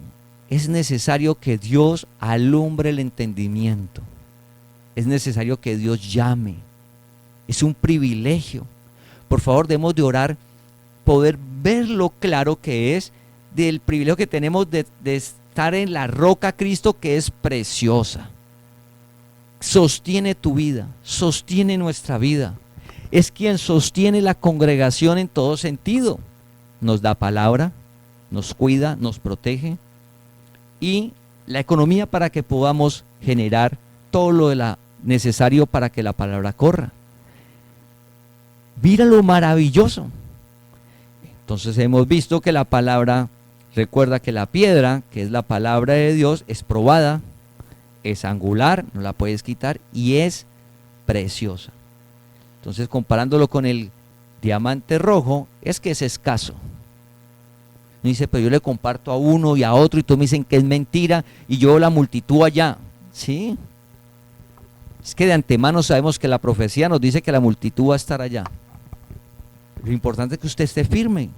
Es necesario que Dios alumbre el entendimiento. Es necesario que Dios llame. Es un privilegio. Por favor, debemos de orar, poder ver lo claro que es del privilegio que tenemos de estar en la roca Cristo, que es preciosa. Sostiene tu vida, sostiene nuestra vida. Es quien sostiene la congregación en todo sentido. Nos da palabra, nos cuida, nos protege, y la economía para que podamos generar todo lo necesario para que la palabra corra. Mira lo maravilloso. Entonces hemos visto que la palabra, recuerda que la piedra, que es la palabra de Dios, es probada, es angular, no la puedes quitar, y es preciosa. Entonces, comparándolo con el diamante rojo, es que es escaso. No dice, pero yo le comparto a uno y a otro y todos me dicen que es mentira y yo la multitud allá. ¿Sí? Es que de antemano sabemos que la profecía nos dice que la multitud va a estar allá. Lo importante es que usted esté firme.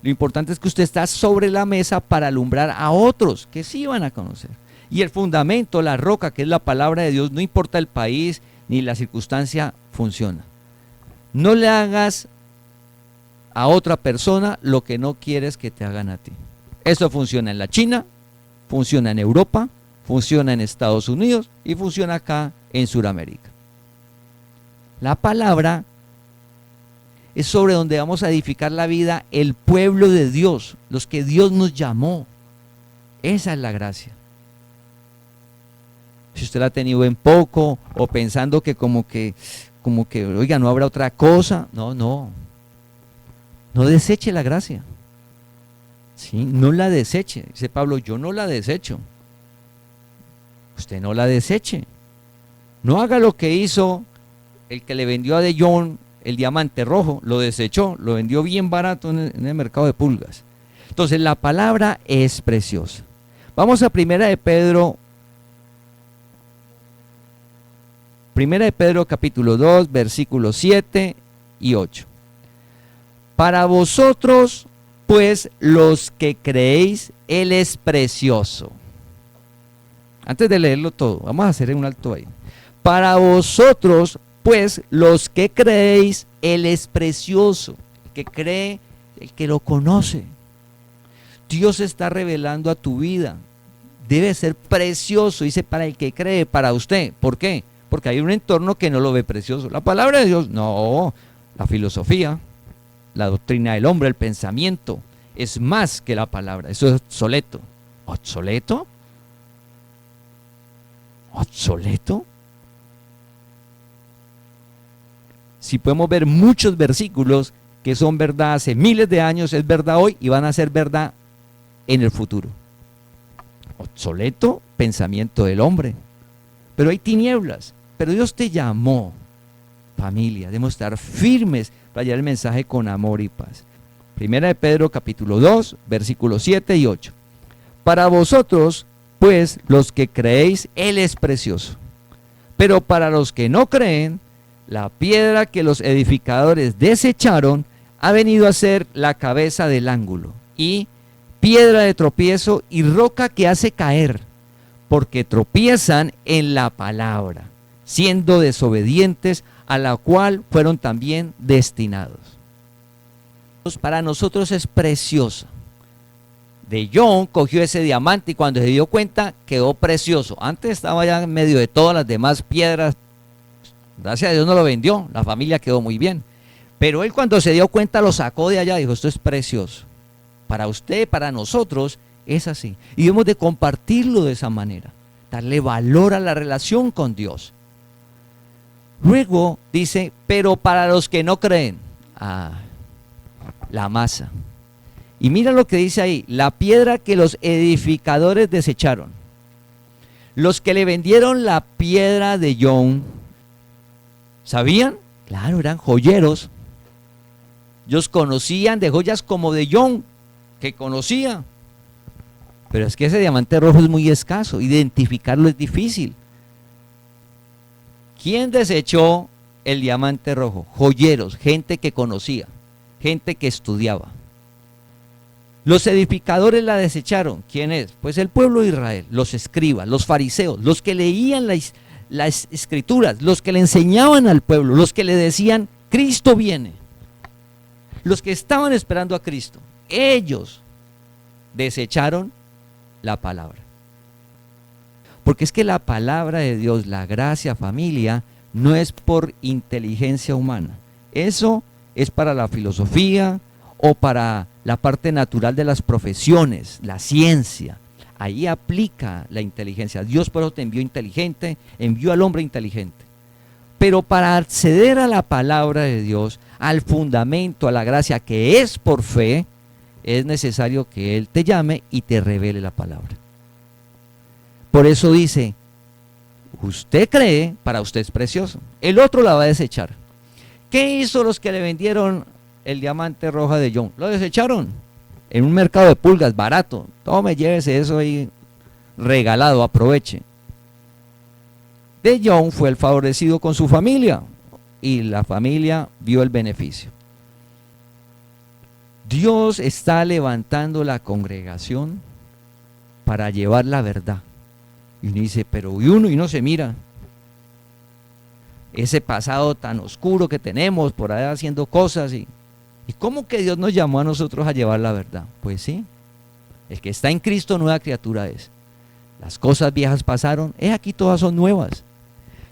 Lo importante es que usted está sobre la mesa para alumbrar a otros que sí van a conocer. Y el fundamento, la roca, que es la palabra de Dios, no importa el país ni la circunstancia, funciona. No le hagas a otra persona lo que no quieres que te hagan a ti. Eso funciona en la China, funciona en Europa, funciona en Estados Unidos y funciona acá en Sudamérica. La palabra es sobre donde vamos a edificar la vida, el pueblo de Dios, los que Dios nos llamó. Esa es la gracia. Si usted la ha tenido en poco o pensando que como que, oiga, no habrá otra cosa, no deseche la gracia. ¿Sí? No la deseche. Dice Pablo, yo no la desecho. Usted no la deseche. No haga lo que hizo el que le vendió a De Jong el diamante rojo, lo desechó, lo vendió bien barato en el mercado de pulgas. Entonces la palabra es preciosa. Vamos a Primera de Pedro capítulo 2, versículos 7 y 8. Para vosotros, pues, los que creéis, Él es precioso. Antes de leerlo todo, vamos a hacer un alto ahí. Para vosotros, pues, los que creéis, Él es precioso. El que cree, el que lo conoce. Dios está revelando a tu vida. Debe ser precioso, dice, para el que cree, para usted. ¿Por qué? Porque hay un entorno que no lo ve precioso. La palabra de Dios, no. La filosofía, la doctrina del hombre, el pensamiento, es más que la palabra. Eso es obsoleto. ¿Obsoleto? ¿Obsoleto? Si podemos ver muchos versículos que son verdad hace miles de años, es verdad hoy y van a ser verdad en el futuro. Obsoleto, pensamiento del hombre. Pero hay tinieblas. Pero Dios te llamó, familia, debemos estar firmes para llevar el mensaje con amor y paz. Primera de Pedro capítulo 2, versículos 7 y 8. Para vosotros, pues, los que creéis, Él es precioso. Pero para los que no creen, la piedra que los edificadores desecharon ha venido a ser la cabeza del ángulo y piedra de tropiezo y roca que hace caer, porque tropiezan en la palabra, siendo desobedientes, a la cual fueron también destinados. Para nosotros es preciosa. De Jong cogió ese diamante y cuando se dio cuenta quedó precioso. Antes estaba ya en medio de todas las demás piedras. Gracias a Dios no lo vendió, la familia quedó muy bien. Pero él cuando se dio cuenta lo sacó de allá y dijo, esto es precioso. Para usted, para nosotros, es así. Y debemos de compartirlo de esa manera. Darle valor a la relación con Dios. Luego dice, pero para los que no creen, la masa. Y mira lo que dice ahí, la piedra que los edificadores desecharon. Los que le vendieron la piedra de Jong, ¿sabían? Claro, eran joyeros. Ellos conocían de joyas como de Jong, que conocía. Pero es que ese diamante rojo es muy escaso, identificarlo es difícil. ¿Quién desechó el diamante rojo? Joyeros, gente que conocía, gente que estudiaba. Los edificadores la desecharon. ¿Quién es? Pues el pueblo de Israel, los escribas, los fariseos, los que leían las escrituras, los que le enseñaban al pueblo, los que le decían, Cristo viene. Los que estaban esperando a Cristo, ellos desecharon la palabra. Porque es que la palabra de Dios, la gracia, familia, no es por inteligencia humana. Eso es para la filosofía o para la parte natural de las profesiones, la ciencia. Ahí aplica la inteligencia. Dios por eso te envió inteligente, envió al hombre inteligente. Pero para acceder a la palabra de Dios, al fundamento, a la gracia que es por fe, es necesario que Él te llame y te revele la palabra. Por eso dice, usted cree, para usted es precioso. El otro la va a desechar. ¿Qué hizo los que le vendieron el diamante rojo de Jong? Lo desecharon en un mercado de pulgas barato. Tome, llévese eso ahí regalado, aproveche. De Jong fue el favorecido con su familia y la familia vio el beneficio. Dios está levantando la congregación para llevar la verdad. Y uno dice, pero y uno se mira. ese pasado tan oscuro que tenemos por ahí haciendo cosas. ¿Y cómo que Dios nos llamó a nosotros a llevar la verdad? Pues sí, el que está en Cristo nueva criatura es. Las cosas viejas pasaron, aquí todas son nuevas.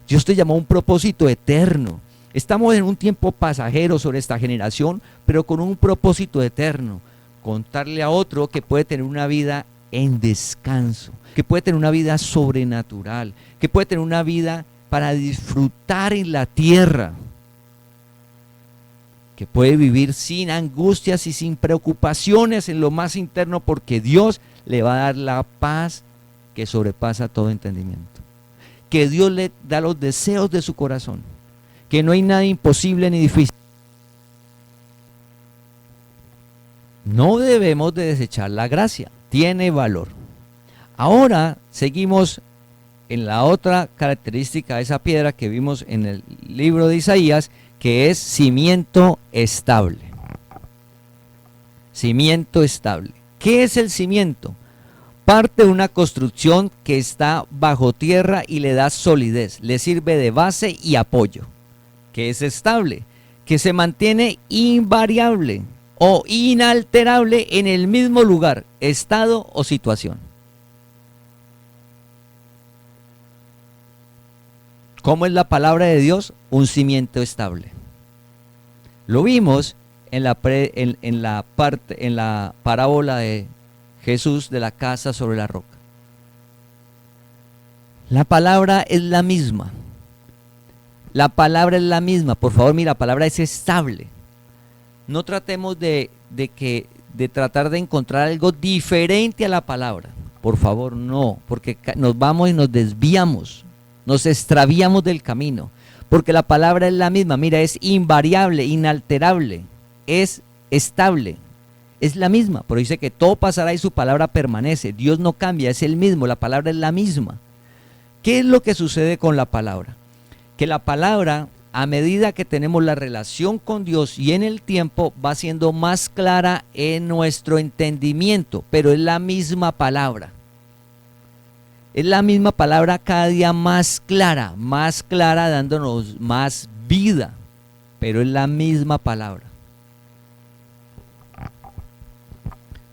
Dios te llamó a un propósito eterno. Estamos en un tiempo pasajero sobre esta generación, pero con un propósito eterno. Contarle a otro que puede tener una vida en descanso, que puede tener una vida sobrenatural, que puede tener una vida para disfrutar en la tierra, que puede vivir sin angustias y sin preocupaciones en lo más interno, porque Dios le va a dar la paz que sobrepasa todo entendimiento, que Dios le da los deseos de su corazón, que no hay nada imposible ni difícil. No debemos de desechar la gracia, tiene valor. Ahora seguimos en la otra característica de esa piedra que vimos en el libro de Isaías, que es cimiento estable. Cimiento estable. ¿Qué es el cimiento? Parte de una construcción que está bajo tierra y le da solidez, le sirve de base y apoyo. Que es estable, que se mantiene invariable o inalterable en el mismo lugar, estado o situación. ¿Cómo es la palabra de Dios? Un cimiento estable. Lo vimos en la parábola de Jesús de la casa sobre la roca. La palabra es la misma. La palabra es la misma. Por favor, mira, la palabra es estable. No tratemos de tratar de encontrar algo diferente a la palabra. Por favor, no, porque nos vamos y nos desviamos. Nos extraviamos del camino, porque la palabra es la misma. Mira, es invariable, inalterable, es estable, es la misma. Pero dice que todo pasará y su palabra permanece. Dios no cambia, es el mismo, la palabra es la misma. ¿Qué es lo que sucede con la palabra? Que la palabra, a medida que tenemos la relación con Dios y en el tiempo, va siendo más clara en nuestro entendimiento, pero es la misma palabra. Es la misma palabra cada día más clara, dándonos más vida, pero es la misma palabra.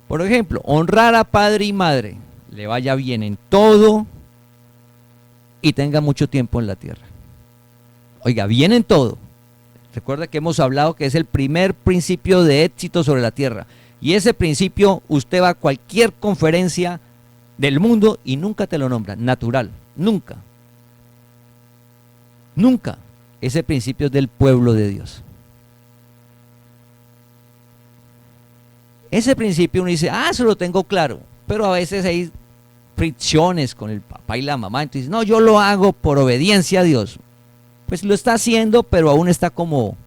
Por ejemplo, honrar a padre y madre, le vaya bien en todo y tenga mucho tiempo en la tierra. Oiga, bien en todo. Recuerda que hemos hablado que es el primer principio de éxito sobre la tierra. Y ese principio, usted va a cualquier conferencia del mundo y nunca te lo nombran, natural, nunca. Nunca. Ese principio es del pueblo de Dios. Ese principio uno dice, eso lo tengo claro, pero a veces hay fricciones con el papá y la mamá, entonces no, yo lo hago por obediencia a Dios. Pues lo está haciendo, pero aún está como,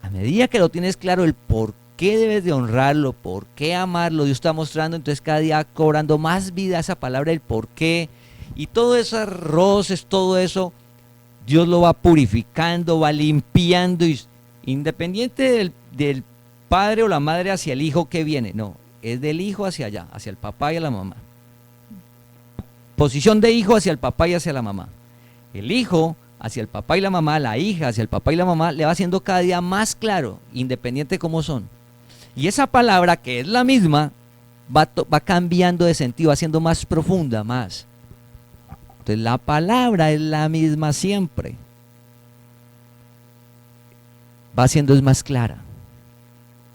a medida que lo tienes claro el por qué debes de honrarlo, por qué amarlo, Dios está mostrando, entonces cada día cobrando más vida esa palabra, el por qué, y todos esos roces, todo eso, Dios lo va purificando, va limpiando, y independiente del padre o la madre hacia el hijo que viene, no, es del hijo hacia allá, hacia el papá y a la mamá. Posición de hijo hacia el papá y hacia la mamá. El hijo hacia el papá y la mamá, la hija hacia el papá y la mamá, le va haciendo cada día más claro, independiente de cómo son. Y esa palabra, que es la misma, va cambiando de sentido, va siendo más profunda, más. Entonces la palabra es la misma siempre. Va siendo más clara.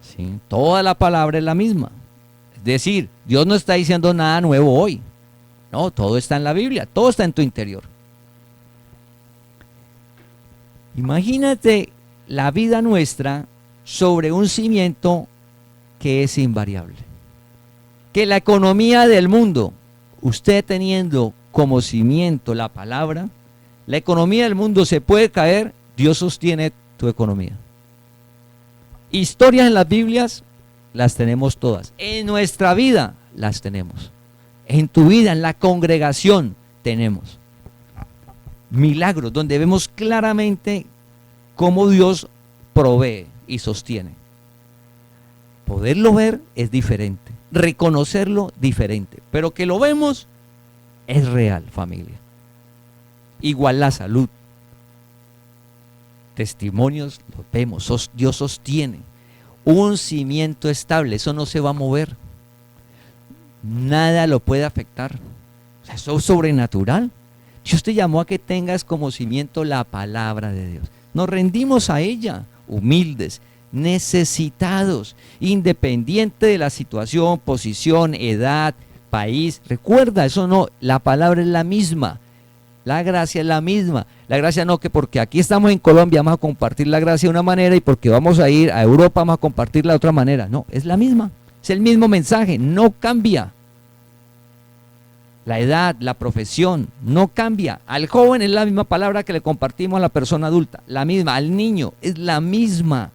¿Sí? Toda la palabra es la misma. Es decir, Dios no está diciendo nada nuevo hoy. No, todo está en la Biblia, todo está en tu interior. Imagínate la vida nuestra sobre un cimiento que es invariable. Que la economía del mundo, usted teniendo como cimiento la palabra, la economía del mundo se puede caer, Dios sostiene tu economía. Historias en las Biblias, las tenemos todas. En nuestra vida, las tenemos. En tu vida, en la congregación, tenemos milagros donde vemos claramente cómo Dios provee y sostiene. Poderlo ver es diferente, reconocerlo diferente, pero que lo vemos es real, familia. Igual la salud, testimonios los vemos, Dios sostiene un cimiento estable, eso no se va a mover, nada lo puede afectar, o sea, eso es sobrenatural. Dios te llamó a que tengas como cimiento la palabra de Dios. Nos rendimos a ella, humildes, necesitados, independiente de la situación, posición, edad, país. Recuerda, eso no, la palabra es la misma, la gracia es la misma. La gracia no que porque aquí estamos en Colombia vamos a compartir la gracia de una manera y porque vamos a ir a Europa vamos a compartirla de otra manera. No, es la misma, es el mismo mensaje, no cambia. La edad, la profesión, no cambia. Al joven es la misma palabra que le compartimos a la persona adulta, la misma. Al niño es la misma.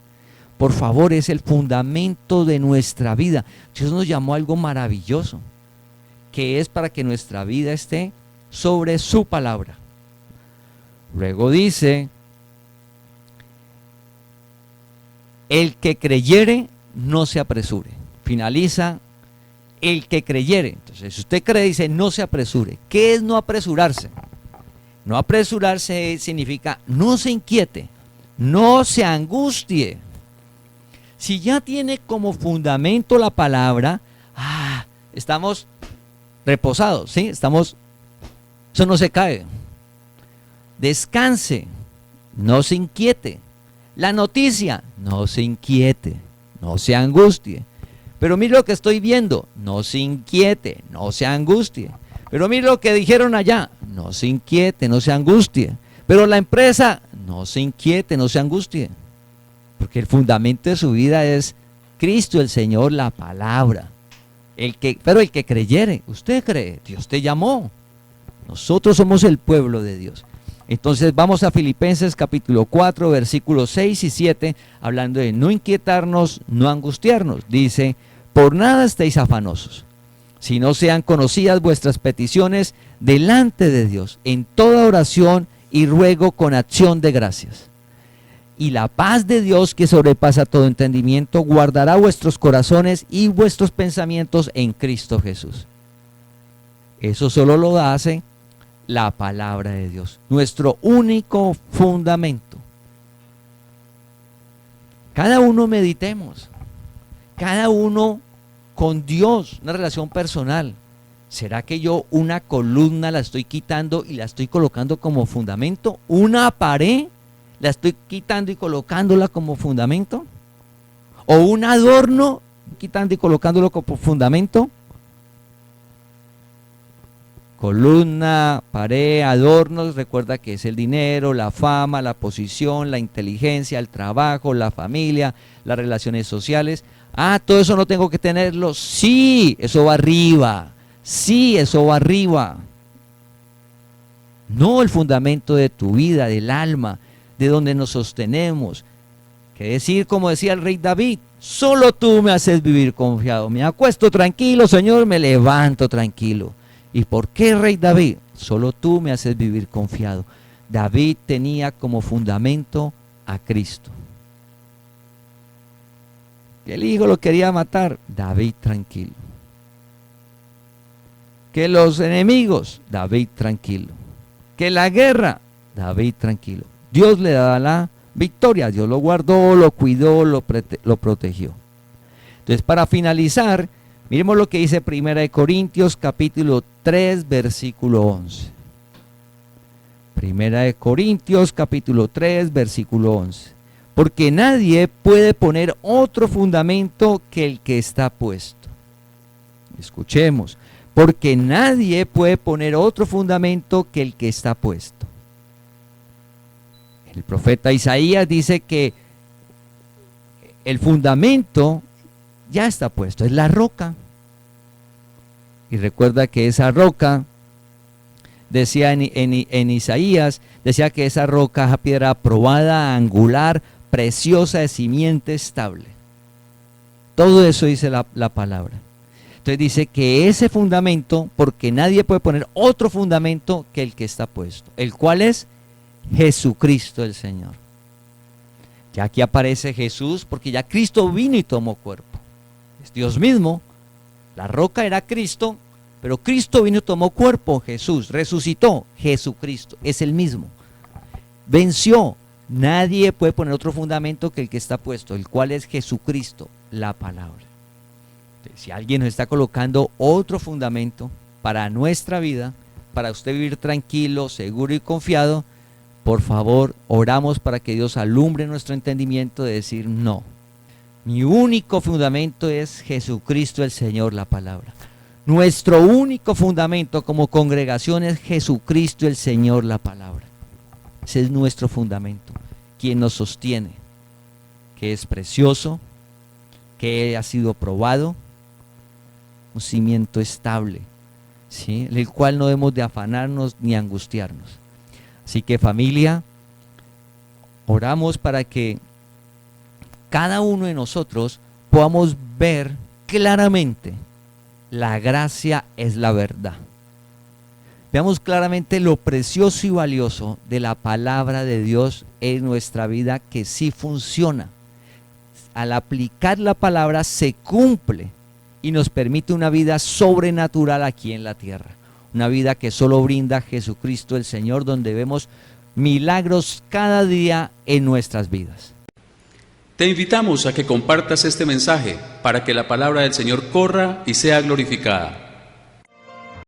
Por favor, es el fundamento de nuestra vida. Dios nos llamó a algo maravilloso, que es para que nuestra vida esté sobre su palabra. Luego dice, el que creyere, no se apresure. Finaliza, el que creyere. Entonces, si usted cree, dice, no se apresure. ¿Qué es no apresurarse? No apresurarse significa no se inquiete, no se angustie. Si ya tiene como fundamento la palabra, estamos reposados, ¿sí? Eso no se cae. Descanse, no se inquiete. La noticia, no se inquiete, no se angustie. Pero mire lo que estoy viendo, no se inquiete, no se angustie. Pero mire lo que dijeron allá, no se inquiete, no se angustie. Pero la empresa, no se inquiete, no se angustie. Porque el fundamento de su vida es Cristo, el Señor, la palabra. Pero el que creyere, usted cree, Dios te llamó. Nosotros somos el pueblo de Dios. Entonces vamos a Filipenses capítulo 4, versículos 6 y 7, hablando de no inquietarnos, no angustiarnos. Dice, por nada estéis afanosos, si no sean conocidas vuestras peticiones delante de Dios, en toda oración y ruego con acción de gracias. Y la paz de Dios, que sobrepasa todo entendimiento, guardará vuestros corazones y vuestros pensamientos en Cristo Jesús. Eso solo lo hace la palabra de Dios, nuestro único fundamento. Cada uno meditemos, cada uno con Dios, una relación personal. ¿Será que yo una columna la estoy quitando y la estoy colocando como fundamento? ¿Una pared la estoy quitando y colocándola como fundamento? ¿O un adorno quitando y colocándolo como fundamento? Columna, pared, adornos, recuerda que es el dinero, la fama, la posición, la inteligencia, el trabajo, la familia, las relaciones sociales. Todo eso no tengo que tenerlo. Sí, eso va arriba. Sí, eso va arriba. No el fundamento de tu vida, del alma, de donde nos sostenemos. Que decir, como decía el rey David, solo tú me haces vivir confiado. Me acuesto tranquilo, Señor, me levanto tranquilo. ¿Y por qué, rey David? Solo tú me haces vivir confiado. David tenía como fundamento a Cristo. Que el hijo lo quería matar, David tranquilo. Que los enemigos, David tranquilo. Que la guerra, David tranquilo. Dios le da la victoria, Dios lo guardó, lo cuidó, lo protegió. Entonces, para finalizar, miremos lo que dice 1 Corintios capítulo 3, versículo 11. 1 Corintios capítulo 3, versículo 11. Porque nadie puede poner otro fundamento que el que está puesto. Escuchemos. Porque nadie puede poner otro fundamento que el que está puesto. El profeta Isaías dice que el fundamento ya está puesto, es la roca. Y recuerda que esa roca, decía en Isaías, decía que esa roca, esa piedra probada, angular, preciosa, de simiente estable. Todo eso dice la palabra. Entonces dice que ese fundamento, porque nadie puede poner otro fundamento que el que está puesto, el cual es Jesucristo el Señor. Ya aquí aparece Jesús, porque ya Cristo vino y tomó cuerpo. Es Dios mismo. La roca era Cristo, pero Cristo vino y tomó cuerpo, Jesús, resucitó, Jesucristo, es el mismo. Venció, Nadie puede poner otro fundamento que el que está puesto, el cual es Jesucristo, la palabra. Entonces, si alguien nos está colocando otro fundamento para nuestra vida, para usted vivir tranquilo, seguro y confiado, por favor, oramos para que Dios alumbre nuestro entendimiento de decir no. Mi único fundamento es Jesucristo el Señor, la palabra. Nuestro único fundamento como congregación es Jesucristo el Señor, la palabra. Ese es nuestro fundamento, quien nos sostiene, que es precioso, que ha sido probado, un cimiento estable, ¿sí? El cual no debemos de afanarnos ni angustiarnos. Así que familia, oramos para que cada uno de nosotros podamos ver claramente la gracia es la verdad. Veamos claramente lo precioso y valioso de la palabra de Dios en nuestra vida, que sí funciona. Al aplicar la palabra se cumple y nos permite una vida sobrenatural aquí en la tierra. Una vida que solo brinda Jesucristo el Señor, donde vemos milagros cada día en nuestras vidas. Te invitamos a que compartas este mensaje para que la palabra del Señor corra y sea glorificada.